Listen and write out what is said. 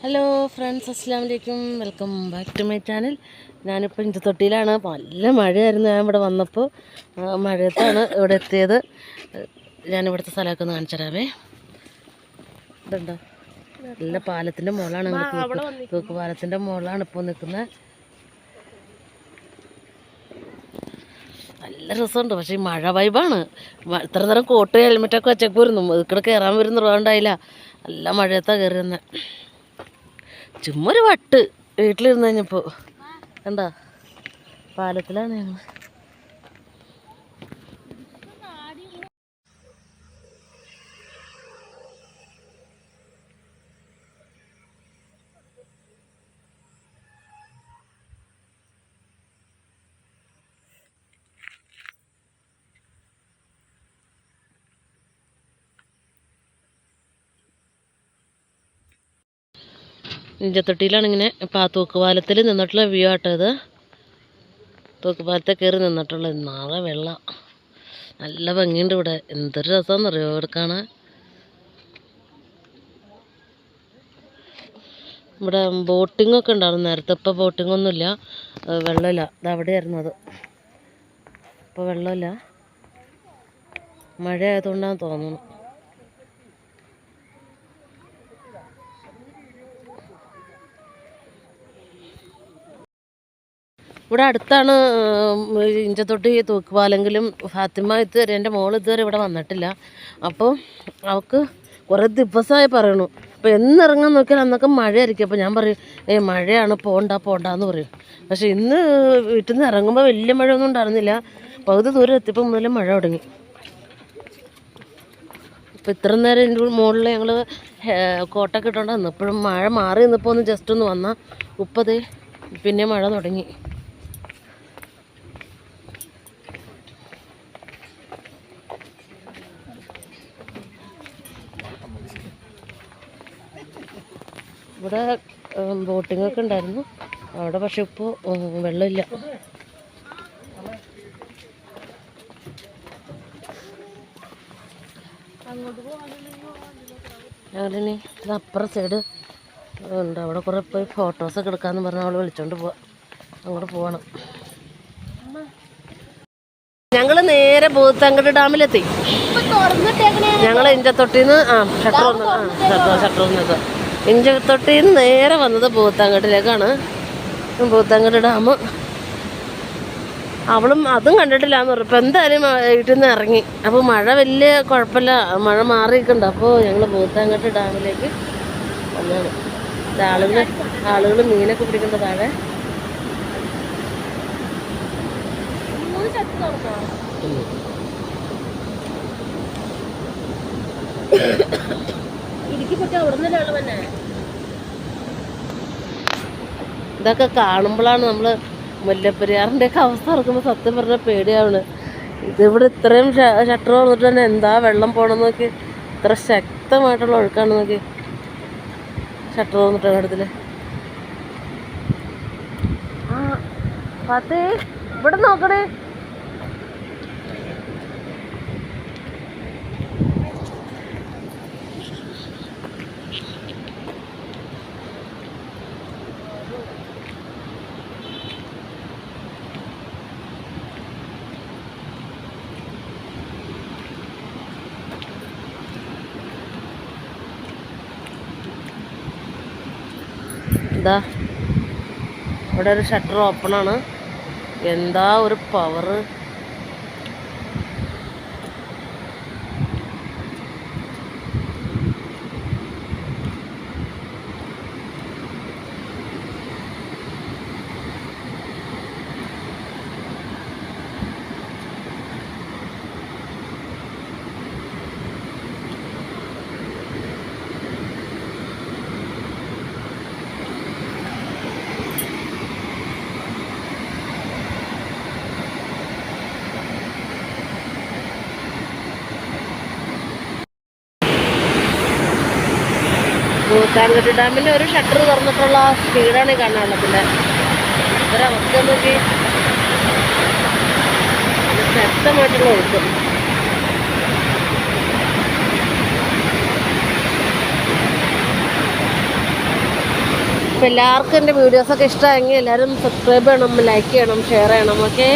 Hello friends, അസ്സലാമു അലൈക്കും. Welcome back to my channel. ഞാനിപ്പോൾ ഇഞ്ചത്തൊട്ടിയിലാണ്. നല്ല മഴയായിരുന്നു. ഞാൻ ഇവിടെ വന്നപ്പോൾ മഴയത്താണ് ഇവിടെ എത്തിയത്. ഞാനിവിടുത്തെ സ്ഥലമൊക്കെ ഒന്ന് കാണിച്ചു തരാവേ. ഇതുണ്ടോ, നല്ല പാലത്തിൻ്റെ മുകളാണ്. തൂക്ക് പാലത്തിൻ്റെ മുകളാണ് ഇപ്പോൾ നിൽക്കുന്നത്. നല്ല രസമുണ്ട്. പക്ഷേ ഈ മഴ വൈബാണ്. ഇത്ര നേരം കോട്ട് ഹെൽമെറ്റൊക്കെ വെച്ചേക്കുമായിരുന്നു. ഇവിടെ കയറാൻ വരുന്ന റോഡുണ്ടായില്ല. നല്ല മഴയത്താണ് കയറി വന്നത്. ചുമ്മാ ഒരു വട്ട് വീട്ടിലിരുന്ന് കഴിഞ്ഞപ്പോൾ കണ്ടാ, പാലത്തിലാണ് ഞങ്ങൾ. ഇഞ്ചത്തൊട്ടിയിലാണ് ഇങ്ങനെ തൂക്കുപാലത്തിൽ നിന്നിട്ടുള്ള വ്യൂ ആട്ടോ ഇത്. തൂക്കുപാലത്തെ കയറി നിന്നിട്ടുള്ള നാളെ വെള്ളം നല്ല ഭംഗിയുണ്ട് ഇവിടെ. എന്തൊരു രസമാണെന്നറിയോ ഇവിടെ കാണാൻ. ഇവിടെ ബോട്ടിങ്ങൊക്കെ ഉണ്ടായിരുന്നു നേരത്തെ. ഇപ്പോൾ ബോട്ടിങ്ങൊന്നുമില്ല, വെള്ളമില്ല. ഇതവിടെയായിരുന്നു അത്. ഇപ്പോൾ വെള്ളമില്ല, മഴ ആയതുകൊണ്ടാണെന്ന് തോന്നുന്നു. ഇവിടെ അടുത്താണ് ഇഞ്ചത്തൊട്ടി തൂക്കുപാലെങ്കിലും ഫാത്തിമ ഇതുവരെ, എൻ്റെ മോൾ ഇതുവരെ ഇവിടെ വന്നിട്ടില്ല. അപ്പോൾ അവൾക്ക് കുറേ ദിവസമായി പറയണു. അപ്പോൾ എന്നിറങ്ങാൻ നോക്കിയാൽ അന്നൊക്കെ മഴയായിരിക്കും. അപ്പോൾ ഞാൻ പറയും മഴയാണ്, പോണ്ടാന്ന് പറയും. പക്ഷേ ഇന്ന് വീട്ടിൽ നിന്ന് ഇറങ്ങുമ്പോൾ വലിയ മഴയൊന്നും ഉണ്ടായിരുന്നില്ല. പകുതി ദൂരം എത്തിയപ്പോൾ മുതലേ മഴ തുടങ്ങി. അപ്പോൾ ഇത്ര നേരം എൻ്റെ മുകളിൽ ഞങ്ങൾ കോട്ടൊക്കെ ഇട്ടുകൊണ്ട് വന്നു. ഇപ്പോഴും മഴ മാറി നിന്നപ്പോൾ ഒന്ന് ജസ്റ്റ് ഒന്ന് വന്നാൽ ഉപ്പതേ പിന്നെ മഴ തുടങ്ങി. ഇവിടെ ബോട്ടിങ്ങൊക്കെ ഉണ്ടായിരുന്നു അവിടെ, പക്ഷെ ഇപ്പോൾ വെള്ളമില്ല. ഞങ്ങളിനി ഇത് അപ്പുറം സൈഡ് ഉണ്ട്, അവിടെ കുറേ പോയി ഫോട്ടോസൊക്കെ എടുക്കാമെന്ന് പറഞ്ഞാൽ അവൾ വിളിച്ചോണ്ട് പോവാം. അങ്ങോട്ട് പോകണം. ഞങ്ങൾ നേരെ ഭൂതത്താൻകെട്ട് ഡാമിലെത്തി. ഞങ്ങൾ ഇഞ്ചത്തൊട്ടിന്ന് ഷട്ടർ ഇഞ്ചത്തൊട്ടിയിൽ നിന്ന് നേരെ വന്നത് ഭൂതത്താൻകെട്ടിലേക്കാണ്. ഭൂതത്താൻകെട്ട് ഡാം അവളും അതും കണ്ടിട്ടില്ല എന്ന് പറഞ്ഞു. ഇപ്പം എന്തായാലും വീട്ടിൽ നിന്ന് ഇറങ്ങി. അപ്പോൾ മഴ വലിയ കുഴപ്പമില്ല, മഴ മാറിയിട്ടുണ്ട്. അപ്പോൾ ഞങ്ങൾ ഭൂതത്താൻകെട്ട് ഡാമിലേക്ക് വന്നതാണ്. ആളുകൾ മീനൊക്കെ പിടിക്കുന്ന താഴെ. ഇതൊക്കെ കാണുമ്പോഴാണ് നമ്മൾ മുല്ലപ്പെരിയാറിൻ്റെ ഒക്കെ അവസ്ഥ ഓർക്കുമ്പോൾ സത്യം പറഞ്ഞാൽ പേടിയാവുന്നത്. ഇതിവിടെ ഇത്രയും ഷട്ടർ വന്നിട്ട് തന്നെ എന്താ വെള്ളം പോകണമെന്ന് നോക്കി. ഇത്ര ശക്തമായിട്ടുള്ള ഒഴുക്കാണ് നോക്കി. ഷട്ടർ വന്നിട്ട് ഇടത്തിൽ പത്തേ ഇവിടെ നോക്കണേ. എന്താ ഇവിടെ ഒരു ഷട്ടർ ഓപ്പണാണ്. എന്താ ഒരു പവറ്. ഭൂതത്താൻകെട്ട് ഡാമിൻ്റെ ഒരു ഷട്ടർ തുറന്നിട്ടുള്ള സ്പീഡാണ് ഈ കാണാൻ വെള്ളത്തിൻ്റെ. ഒരവസ്ഥ നോക്കി, ശക്തമായിട്ടുള്ള ഒഴുക്ക്. അപ്പോൾ എല്ലാവർക്കും എൻ്റെ വീഡിയോസൊക്കെ ഇഷ്ടമായെങ്കിൽ എല്ലാവരും സബ്സ്ക്രൈബ് ചെയ്യണം, ലൈക്ക് ചെയ്യണം, ഷെയർ ചെയ്യണം. ഓക്കെ.